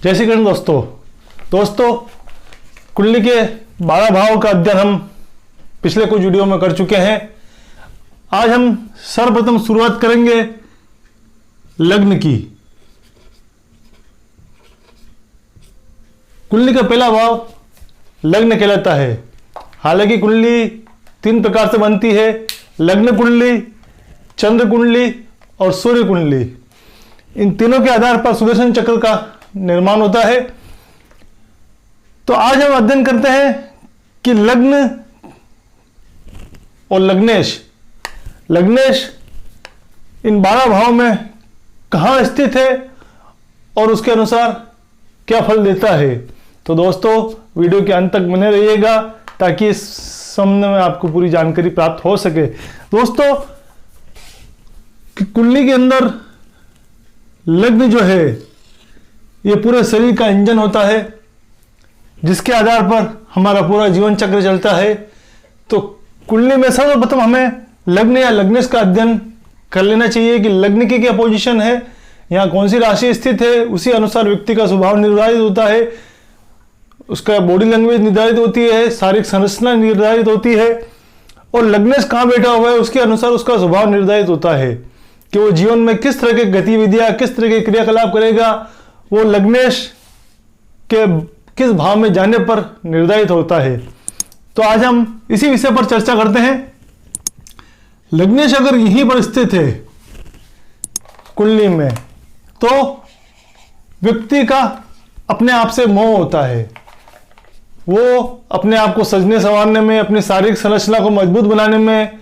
जय श्री कृष्ण दोस्तों कुंडली के 12 भाव का अध्ययन हम पिछले कुछ वीडियो में कर चुके हैं। आज हम सर्वप्रथम शुरुआत करेंगे लग्न की। कुंडली का पहला भाव लग्न कहलाता है। हालांकि कुंडली 3 प्रकार से बनती है, लग्न कुंडली, चंद्र कुंडली और सूर्य कुंडली। इन तीनों के आधार पर सुदर्शन चक्र का निर्माण होता है। तो आज हम अध्ययन करते हैं कि लग्न और लग्नेश इन 12 भाव में कहां स्थित है और उसके अनुसार क्या फल देता है। तो दोस्तों वीडियो के अंत तक बने रहिएगा ताकि इस संबंध में आपको पूरी जानकारी प्राप्त हो सके। दोस्तों कुंडली के अंदर लग्न जो है ये पूरे शरीर का इंजन होता है, जिसके आधार पर हमारा पूरा जीवन चक्र चलता है। तो कुंडली में सर्वप्रथम हमें लग्न या लग्नेश का अध्ययन कर लेना चाहिए कि लग्न की क्या पोजीशन है, यहाँ कौन सी राशि स्थित है, उसी अनुसार व्यक्ति का स्वभाव निर्धारित होता है, उसका बॉडी लैंग्वेज निर्धारित होती है, शारीरिक संरचना निर्धारित होती है और लग्नेश कहाँ बैठा हुआ है उसके अनुसार उसका स्वभाव निर्धारित होता है कि वो जीवन में किस तरह की गतिविधियां, किस तरह के क्रियाकलाप करेगा। वो लग्नेश के किस भाव में जाने पर निर्धारित होता है। तो आज हम इसी विषय पर चर्चा करते हैं। लग्नेश अगर यहीं पर स्थित है कुंडली में तो व्यक्ति का अपने आप से मोह होता है। वो अपने आप को सजने संवारने में, अपनी शारीरिक संरचना को मजबूत बनाने में,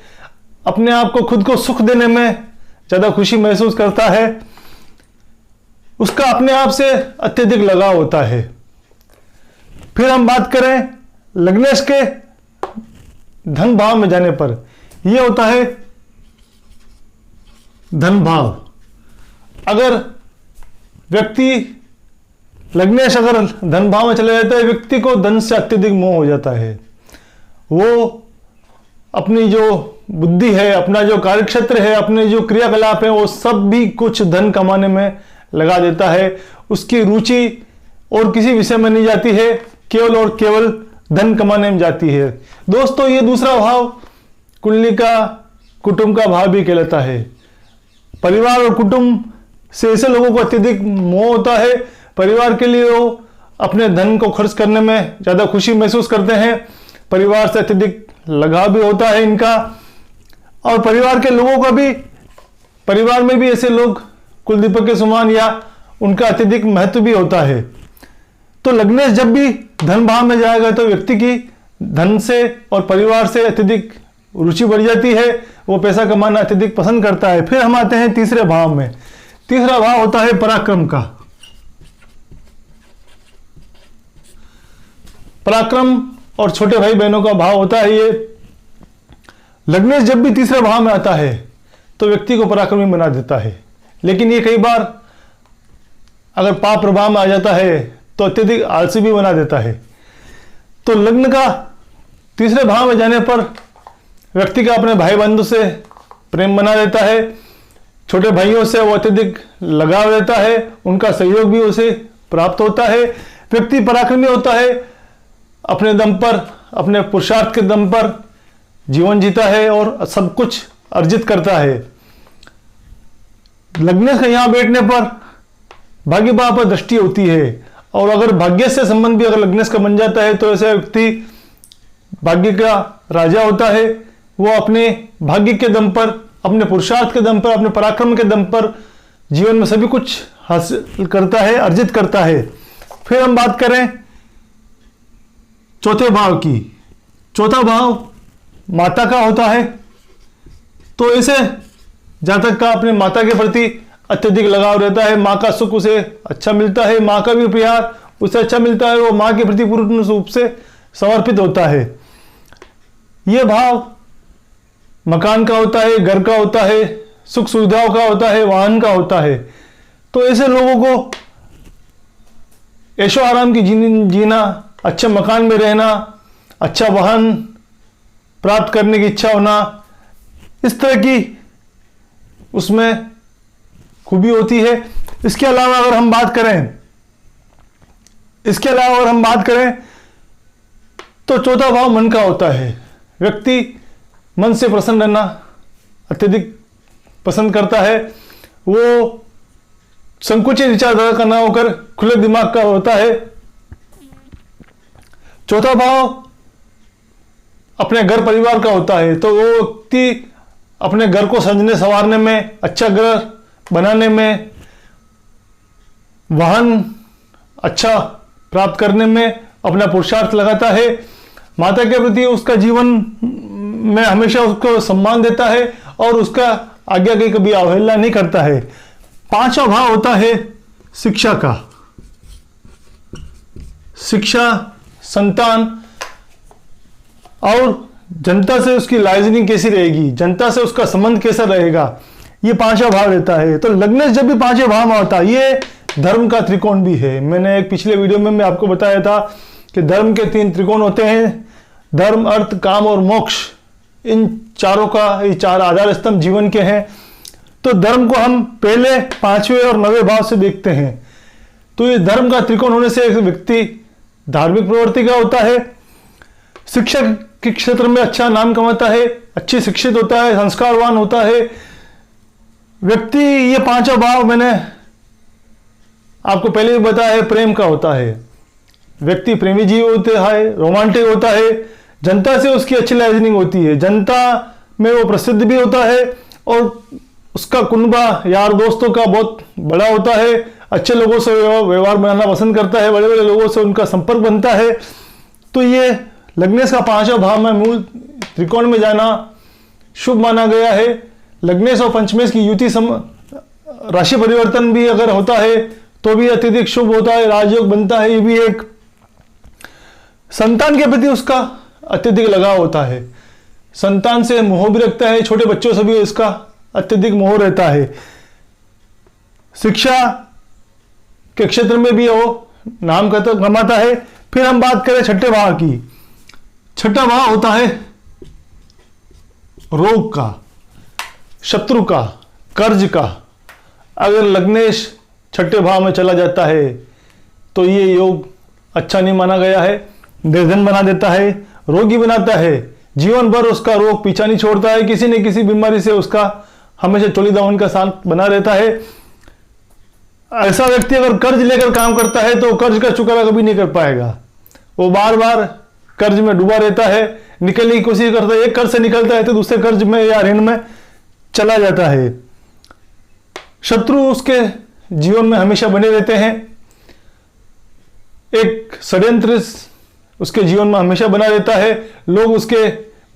अपने आप को खुद को सुख देने में ज्यादा खुशी महसूस करता है। उसका अपने आप से अत्यधिक लगाव होता है। फिर हम बात करें लग्नेश के धन भाव में जाने पर, यह होता है धन भाव। अगर व्यक्ति लग्नेश अगर धन भाव में चले जाता है, व्यक्ति को धन से अत्यधिक मोह हो जाता है। वो अपनी जो बुद्धि है, अपना जो कार्यक्षेत्र है, अपने जो क्रियाकलाप है, वो सब भी कुछ धन कमाने में लगा देता है। उसकी रुचि और किसी विषय में नहीं जाती है, केवल और केवल धन कमाने में जाती है। दोस्तों ये दूसरा भाव कुंडली का कुटुंब का भाव भी कहलाता है। परिवार और कुटुंब से ऐसे लोगों को अत्यधिक मोह होता है। परिवार के लिए वो अपने धन को खर्च करने में ज्यादा खुशी महसूस करते हैं। परिवार से अत्यधिक लगाव भी होता है इनका। और परिवार के लोगों का भी, परिवार में भी ऐसे लोग कुलदीपक के समान या उनका अत्यधिक महत्व भी होता है। तो लग्नेश जब भी धन भाव में जाएगा तो व्यक्ति की धन से और परिवार से अत्यधिक रुचि बढ़ जाती है। वो पैसा कमाना अत्यधिक पसंद करता है। फिर हम आते हैं तीसरे भाव में। तीसरा भाव होता है पराक्रम का। पराक्रम और छोटे भाई बहनों का भाव होता है ये। लग्नेश जब भी तीसरे भाव में आता है तो व्यक्ति को पराक्रमी बना देता है। लेकिन ये कई बार अगर पाप प्रभाव में आ जाता है तो अत्यधिक आलसी भी बना देता है। तो लग्न का तीसरे भाव में जाने पर व्यक्ति का अपने भाई बंधु से प्रेम बना देता है। छोटे भाइयों से वो अत्यधिक लगाव रहता है, उनका सहयोग भी उसे प्राप्त होता है। व्यक्ति पराक्रमी होता है, अपने दम पर, अपने पुरुषार्थ के दम पर जीवन जीता है और सब कुछ अर्जित करता है। लग्नेश का यहां बैठने पर भाग्य भाव पर दृष्टि होती है और अगर भाग्य से संबंध भी अगर लग्नेश का बन जाता है तो ऐसा व्यक्ति भाग्य का राजा होता है। वो अपने भाग्य के दम पर, अपने पुरुषार्थ के दम पर, अपने पराक्रम के दम पर जीवन में सभी कुछ हासिल करता है, अर्जित करता है। फिर हम बात करें चौथे भाव की। चौथा भाव माता का होता है। तो ऐसे जातक का अपने माता के प्रति अत्यधिक लगाव रहता है। माँ का सुख उसे अच्छा मिलता है, माँ का भी प्यार उसे अच्छा मिलता है। वो माँ के प्रति पूर्ण रूप से समर्पित होता है। ये भाव मकान का होता है, घर का होता है, सुख सुविधाओं का होता है, वाहन का होता है। तो ऐसे लोगों को ऐशो आराम की जीना, अच्छे मकान में रहना, अच्छा वाहन प्राप्त करने की इच्छा होना, इस तरह की उसमें खूबी होती है। इसके अलावा अगर हम बात करें इसके अलावा और हम बात करें तो चौथा भाव मन का होता है। व्यक्ति मन से प्रसन्न रहना अत्यधिक पसंद करता है। वो संकुचित विचारधारा का ना होकर खुले दिमाग का होता है। चौथा भाव अपने घर परिवार का होता है, तो वो व्यक्ति अपने घर को सजने संवारने में, अच्छा घर बनाने में, वाहन अच्छा प्राप्त करने में अपना पुरुषार्थ लगाता है। माता के प्रति उसका जीवन में हमेशा उसको सम्मान देता है और उसका आज्ञा की कभी अवहेलना नहीं करता है। पांचवा भाव होता है शिक्षा का। शिक्षा, संतान और जनता से उसकी लाइजनिंग कैसी रहेगी, जनता से उसका संबंध कैसा रहेगा, ये पांचवा भाव रहता है। तो लग्नेश जब भी पांचवें भाव में होता है, ये धर्म का त्रिकोण भी है। मैंने एक पिछले वीडियो में मैं आपको बताया था कि धर्म के 3 त्रिकोण होते हैं, धर्म, अर्थ, काम और मोक्ष। इन चारों का, ये 4 आधार स्तंभ जीवन के हैं। तो धर्म को हम पहले 5वें और 9वें भाव से देखते हैं। तो ये धर्म का त्रिकोण होने से एक व्यक्ति धार्मिक प्रवृत्ति का होता है, शिक्षक के क्षेत्र में अच्छा नाम कमाता है, अच्छी शिक्षित होता है, संस्कारवान होता है व्यक्ति। ये 5वां भाव मैंने आपको पहले भी बताया है, प्रेम का होता है। व्यक्ति प्रेमी जीव होता है, रोमांटिक होता है, जनता से उसकी अच्छी लाइजनिंग होती है, जनता में वो प्रसिद्ध भी होता है और उसका कुनबा यार दोस्तों का बहुत बड़ा होता है, अच्छे लोगों से व्यवहार बनाना पसंद करता है, बड़े बड़े लोगों से उनका संपर्क बनता है। तो ये लग्नेश का 5वां भाव में मूल त्रिकोण में जाना शुभ माना गया है। लग्नेश और पंचमेश की युति राशि परिवर्तन भी अगर होता है तो भी अत्यधिक शुभ होता है, राजयोग बनता है। ये भी एक संतान के प्रति उसका अत्यधिक लगाव होता है, संतान से मोह भी रखता है, छोटे बच्चों से भी इसका अत्यधिक मोह रहता है। शिक्षा के क्षेत्र में भी वो नाम कमाता है। फिर हम बात करें छठे भाव की। छठा भाव होता है रोग का, शत्रु का, कर्ज का। अगर लग्नेश छठे भाव में चला जाता है तो ये योग अच्छा नहीं माना गया है, निर्धन बना देता है, रोगी बनाता है, जीवन भर उसका रोग पीछा नहीं छोड़ता है, किसी न किसी बीमारी से उसका हमेशा चोली दामन का साथ बना रहता है। ऐसा व्यक्ति अगर कर्ज लेकर काम करता है तो कर्ज का चुकाना कभी नहीं कर पाएगा, वो बार बार कर्ज में डूबा रहता है, निकलने की कोशिश करता है, एक कर्ज से निकलता है तो दूसरे कर्ज में या ऋण में चला जाता है। शत्रु उसके जीवन में हमेशा बने रहते हैं, एक षड्यंत्र उसके जीवन में हमेशा बना रहता है, लोग उसके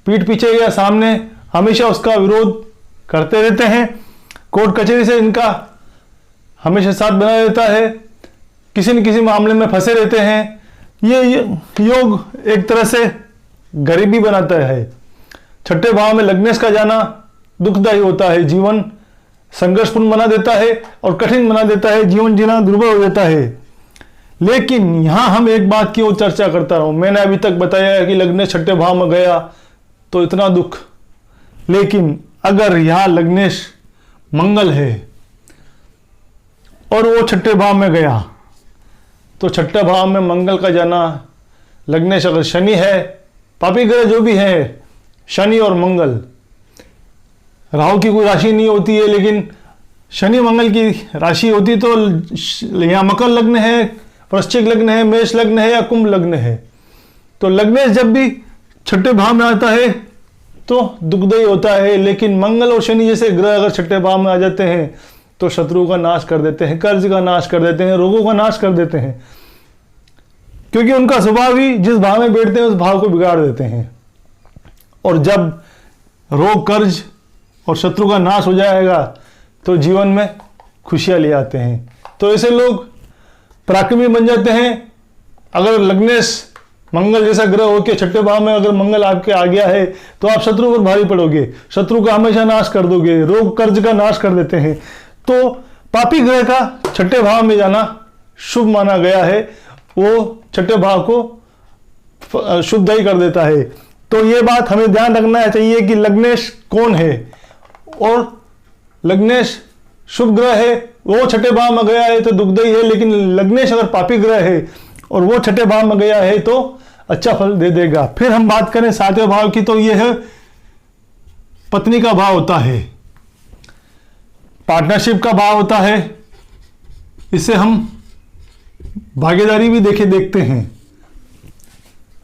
पीठ पीछे या सामने हमेशा उसका विरोध करते रहते हैं, कोर्ट कचहरी से इनका हमेशा साथ बना रहता है, किसी न किसी मामले में फंसे रहते हैं। ये योग एक तरह से गरीबी बनाता है। छठे भाव में लग्नेश का जाना दुखदायी होता है, जीवन संघर्षपूर्ण बना देता है और कठिन बना देता है, जीवन जीना दुर्बल हो जाता है। लेकिन यहां हम एक बात की ओर चर्चा करता रहूं, मैंने अभी तक बताया कि लग्नेश छठे भाव में गया तो इतना दुख, लेकिन अगर यहां लग्नेश मंगल है और वो छठे भाव में गया तो छठे भाव में मंगल का जाना, लग्नेश अगर शनि है, पापी ग्रह जो भी है, शनि और मंगल, राहु की कोई राशि नहीं होती है लेकिन शनि मंगल की राशि होती, तो यहाँ मकर लग्न है, वृश्चिक लग्न है, मेष लग्न है या कुंभ लग्न है, तो लग्नेश जब भी छठे भाव में आता है तो दुखदायी होता है। लेकिन मंगल और शनि जैसे ग्रह अगर छठे भाव में आ जाते हैं तो शत्रु का नाश कर देते हैं, कर्ज का नाश कर देते हैं, रोगों का नाश कर देते हैं, क्योंकि उनका स्वभाव ही जिस भाव में बैठते हैं उस भाव को बिगाड़ देते हैं। और जब रोग, कर्ज और शत्रु का नाश हो जाएगा तो जीवन में खुशियां ले आते हैं। तो ऐसे लोग पराक्रमी बन जाते हैं। अगर लग्नेश मंगल जैसा ग्रह होकर छठे भाव में अगर मंगल आपके आ गया है तो आप शत्रु पर भारी पड़ोगे, शत्रु का हमेशा नाश कर दोगे, रोग कर्ज का नाश कर देते हैं। तो पापी ग्रह का छठे भाव में जाना शुभ माना गया है, वो छठे भाव को शुभदायी कर देता है। तो ये बात हमें ध्यान रखना चाहिए कि लग्नेश कौन है, और लग्नेश शुभ ग्रह है, वो छठे भाव में गया है तो दुखदायी है, लेकिन लग्नेश अगर पापी ग्रह है और वो छठे भाव में गया है तो अच्छा फल दे देगा। फिर हम बात करें सातवें भाव की, तो ये है पत्नी का भाव होता है, पार्टनरशिप का भाव होता है। इससे हम भागीदारी भी देखते हैं।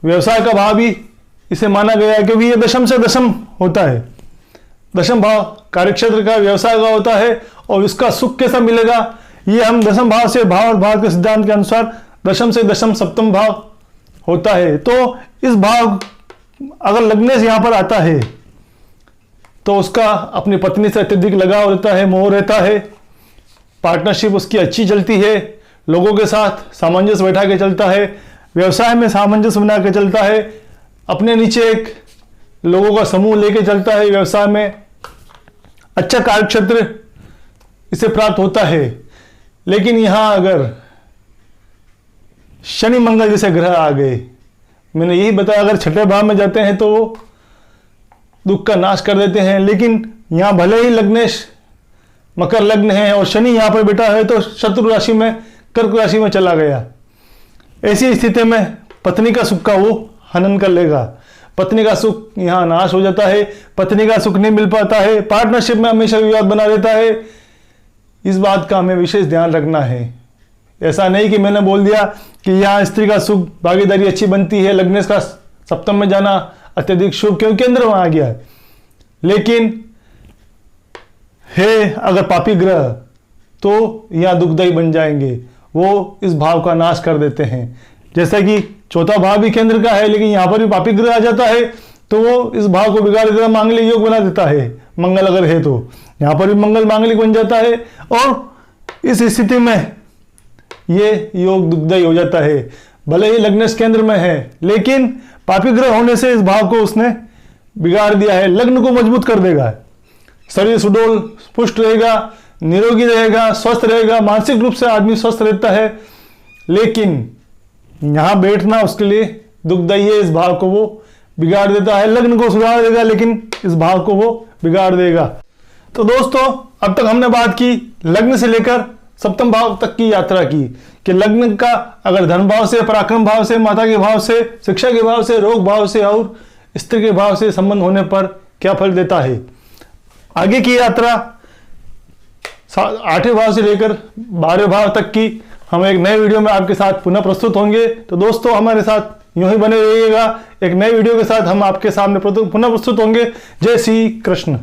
व्यवसाय का भाव भी इसे माना गया है, क्योंकि ये दशम से दशम होता है। दशम भाव कार्यक्षेत्र का, व्यवसाय का होता है। और इसका सुख कैसा मिलेगा, ये हम दशम भाव से, भाव और भाव के सिद्धांत के अनुसार दशम से दशम सप्तम भाव होता है। तो इस भाव अगर लगने से यहां पर आता है तो उसका अपनी पत्नी से अत्यधिक लगाव रहता है, मोह रहता है। पार्टनरशिप उसकी अच्छी चलती है, लोगों के साथ सामंजस्य बैठा के चलता है, व्यवसाय में सामंजस्य बना के चलता है, अपने नीचे एक लोगों का समूह लेके चलता है, व्यवसाय में अच्छा कार्यक्षेत्र इसे प्राप्त होता है। लेकिन यहां अगर शनि मंगल जैसे ग्रह आ गए, मैंने यही बताया, अगर छठे भाव में जाते हैं तो वो दुख का नाश कर देते हैं। लेकिन यहां भले ही लग्नेश मकर लग्न है और शनि यहां पर बैठा है तो शत्रु राशि में, कर्क राशि में चला गया। ऐसी स्थिति में पत्नी का सुख का वो हनन कर लेगा। पत्नी का सुख यहां नाश हो जाता है, पत्नी का सुख नहीं मिल पाता है, पार्टनरशिप में हमेशा विवाद बना रहता है। इस बात का हमें विशेष ध्यान रखना है। ऐसा नहीं कि मैंने बोल दिया कि यहाँ स्त्री का सुख, भागीदारी अच्छी बनती है, लग्नेश का सप्तम में जाना अत्यधिक शुभ, क्योंकि केंद्र वहां आ गया है। लेकिन है अगर पापी ग्रह तो यहाँ दुखदायी बन जाएंगे, वो इस भाव का नाश कर देते हैं। जैसा कि चौथा भाव भी केंद्र का है, लेकिन यहाँ पर भी पापी ग्रह आ जाता है तो वो इस भाव को बिगाड़ देता है, मांगलिक योग बना देता है। मंगल अगर है तो यहाँ पर भी मंगल मांगलिक बन जाता है और इस स्थिति में ये योग दुखदायी हो जाता है। भले ही लग्नेश केंद्र में है, लेकिन पापी ग्रह होने से इस भाव को उसने बिगाड़ दिया है। लग्न को मजबूत कर देगा, शरीर सुडौल पुष्ट रहेगा, निरोगी रहेगा, स्वस्थ रहेगा, मानसिक रूप से आदमी स्वस्थ रहता है। लेकिन यहां बैठना उसके लिए दुखदायी है, इस भाव को वो बिगाड़ देता है। लग्न को सुधार देगा लेकिन इस भाव को वो बिगाड़ देगा। तो दोस्तों, अब तक हमने बात की लग्न से लेकर सप्तम भाव तक की यात्रा की, कि लग्न का अगर धन भाव से, पराक्रम भाव से, माता के भाव से, शिक्षा के भाव से, रोग भाव से और स्त्री के भाव से संबंध होने पर क्या फल देता है। आगे की यात्रा 8वें भाव से लेकर 12वें भाव तक की हम एक नए वीडियो में आपके साथ पुनः प्रस्तुत होंगे। तो दोस्तों, हमारे साथ यूं ही बने रहिएगा। एक नए वीडियो के साथ हम आपके सामने पुनः प्रस्तुत होंगे। जय श्री कृष्ण।